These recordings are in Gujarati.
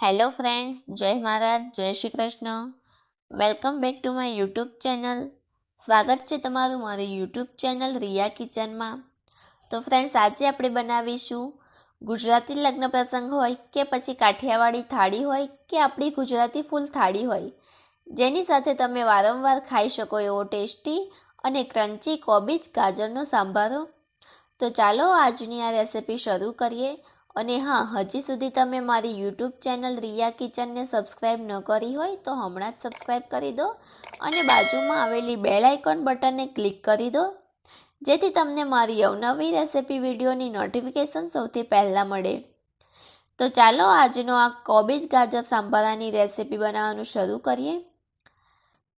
હેલો ફ્રેન્ડ્સ, જય મહારાજ, જય Shri Krishna. Welcome back to my YouTube channel. સ્વાગત છે તમારું મારી યુટ્યુબ ચેનલ રિયા કિચનમાં. તો ફ્રેન્ડ્સ, આજે આપણે બનાવીશું ગુજરાતી લગ્ન પ્રસંગ હોય કે પછી કાઠિયાવાડી થાળી હોય કે આપણી ગુજરાતી ફૂલ થાળી હોય, જેની સાથે તમે વારંવાર ખાઈ શકો એવો ટેસ્ટી અને ક્રન્ચી કોબીજ ગાજરનો સાંભારો. તો ચાલો આજની આ રેસિપી શરૂ કરીએ. અને હા, હજી સુધી તમે મારી યુટ્યુબ ચેનલ રિયા કિચનને સબસ્ક્રાઈબ ન કરી હોય તો હમણાં જ સબસ્ક્રાઈબ કરી દો અને બાજુમાં આવેલી બેલ આઇકોન બટનને ક્લિક કરી દો, જેથી તમને મારી અવનવી રેસિપી વિડીયોની નોટિફિકેશન સૌથી પહેલાં મળે. તો ચાલો આજનો આ કોબીજ ગાજર સાંભારાની રેસિપી બનાવવાનું શરૂ કરીએ.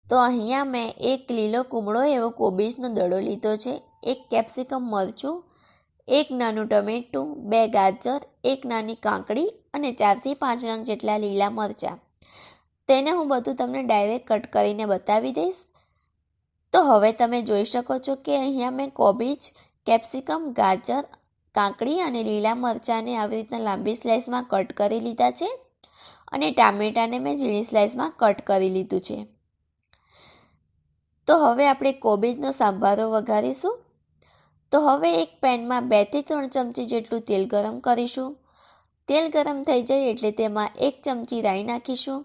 તો અહીંયા મેં એક લીલો કુમળો એવો કોબીજનો દડો લીધો છે, એક કેપ્સિકમ મરચું, એક નાનું ટમેટું, 2 ગાજર, એક નાની કાકડી અને 4 થી 5 નંગ જેટલા લીલા મરચાં. તેને હું બધું તમને ડાયરેક્ટ કટ કરીને બતાવી દઈશ. તો હવે તમે જોઈ શકો છો કે અહીંયા મેં કોબીજ, કેપ્સિકમ, ગાજર, કાકડી અને લીલા મરચાંને આવી રીતના લાંબી સ્લાઇસમાં કટ કરી લીધા છે અને ટામેટાને મેં ઝીણી સ્લાઇસમાં કટ કરી લીધું છે. તો હવે આપણે કોબીજનો સાંભારો વઘારીશું. તો હવે એક પેનમાં 2 થી 3 ચમચી જેટલું તેલ ગરમ કરીશું. તેલ ગરમ થઈ જાય એટલે તેમાં 1 ચમચી રાઈ નાખીશું.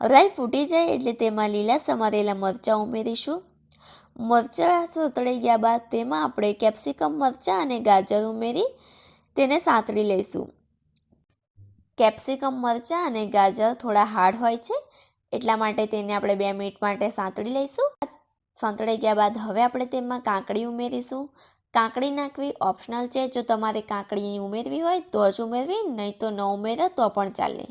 રાઈ ફૂટી જાય એટલે તેમાં લીલા સમારેલા મરચાં ઉમેરીશું. મરચાં સતળાઈ ગયા બાદ તેમાં આપણે કેપ્સિકમ મરચાં અને ગાજર ઉમેરી તેને સાંતળી લઈશું. કેપ્સિકમ મરચાં અને ગાજર થોડા હાર્ડ હોય છે, એટલા માટે તેને આપણે 2 મિનિટ માટે સાંતળી લઈશું. સાંતળાઈ ગયા બાદ હવે આપણે તેમાં કાકડી ઉમેરીશું. કાકડી નાખવી ઓપ્શનલ છે. જો તમારે કાકડી ઉમેરવી હોય તો જ ઉમેરવી, નહીં તો ન ઉમેરો તો પણ ચાલે.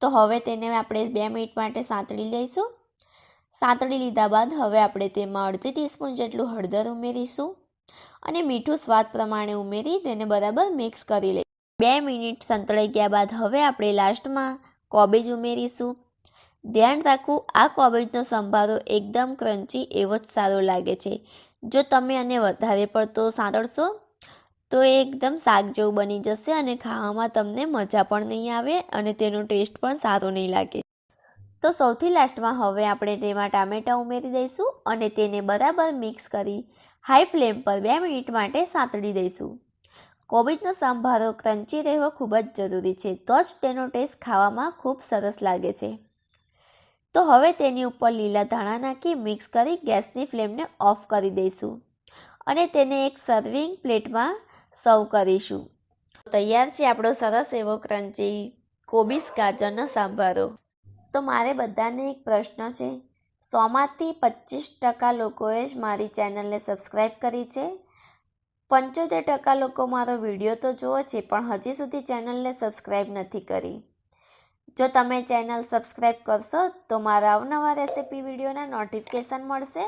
તો હવે તેને આપણે 2 મિનિટ માટે સાંતળી લઈશું. સાંતળી લીધા બાદ હવે આપણે તેમાં 1/2 ટીસ્પૂન જેટલું હળદર ઉમેરીશું અને મીઠું સ્વાદ પ્રમાણે ઉમેરી તેને બરાબર મિક્સ કરી લઈશું. 2 મિનિટ સંતળાઈ ગયા બાદ હવે આપણે લાસ્ટમાં કોબીજ ઉમેરીશું. ધ્યાન રાખવું, આ કોબીજનો સંભારો એકદમ ક્રન્ચી એવો જ સારો લાગે છે. જો તમે આને વધારે પડતો સાંતળશો તો એ એકદમ શાક જેવું બની જશે અને ખાવામાં તમને મજા પણ નહીં આવે અને તેનો ટેસ્ટ પણ સારો નહીં લાગે. તો સૌથી લાસ્ટમાં હવે આપણે તેમાં ટામેટાં ઉમેરી દઈશું અને તેને બરાબર મિક્સ કરી હાઈ ફ્લેમ પર 2 મિનિટ માટે સાંતળી દઈશું. કોબીજનો સંભારો ક્રન્ચી રહેવો ખૂબ જ જરૂરી છે, તો જ તેનો ટેસ્ટ ખાવામાં ખૂબ સરસ લાગે છે. તો હવે તેની ઉપર લીલા ધાણા નાખી મિક્સ કરી ગેસની ફ્લેમને ઓફ કરી દઈશું અને તેને એક સર્વિંગ પ્લેટમાં સર્વ કરીશું. તૈયાર છે આપણો સરસ એવો ક્રન્ચી કોબીજ ગાજરનો સાંભારો. તો મારે બધાને એક પ્રશ્ન છે. 100માંથી 25% લોકોએ જ મારી ચેનલને સબસ્ક્રાઈબ કરી છે. 75% લોકો મારો વિડીયો તો જુઓ છે પણ હજી સુધી ચેનલને સબસ્ક્રાઈબ નથી કરી. જો તમે ચેનલ સબસ્ક્રાઈબ કરશો તો મારા અવનવા રેસિપી વિડીયોના નોટિફિકેશન મળશે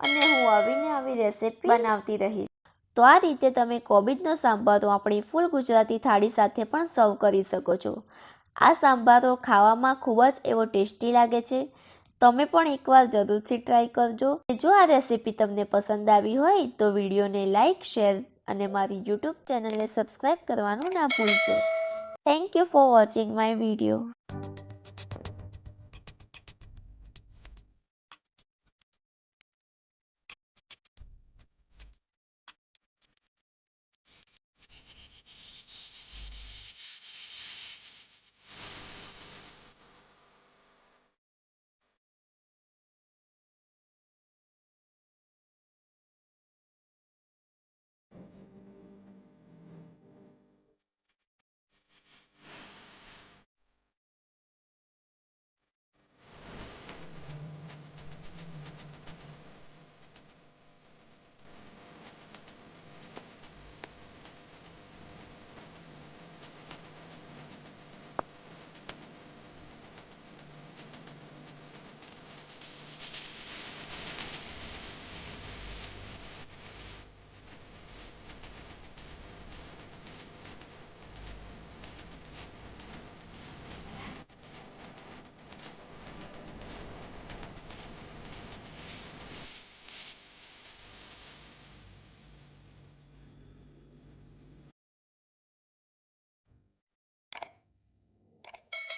અને હું આવી રેસિપી બનાવતી રહીશ. તો આ રીતે તમે કોબીજનો સાંભારો આપણી ફૂલ ગુજરાતી થાળી સાથે પણ સર્વ કરી શકો છો. આ સાંભારો ખાવામાં ખૂબ જ એવો ટેસ્ટી લાગે છે. તમે પણ એકવાર જરૂરથી ટ્રાય કરજો. જો આ રેસિપી તમને પસંદ આવી હોય તો વિડીયોને લાઇક, શેર અને મારી યુટ્યુબ ચેનલને સબસ્ક્રાઈબ કરવાનું ના ભૂલશો. Thank you for watching my video.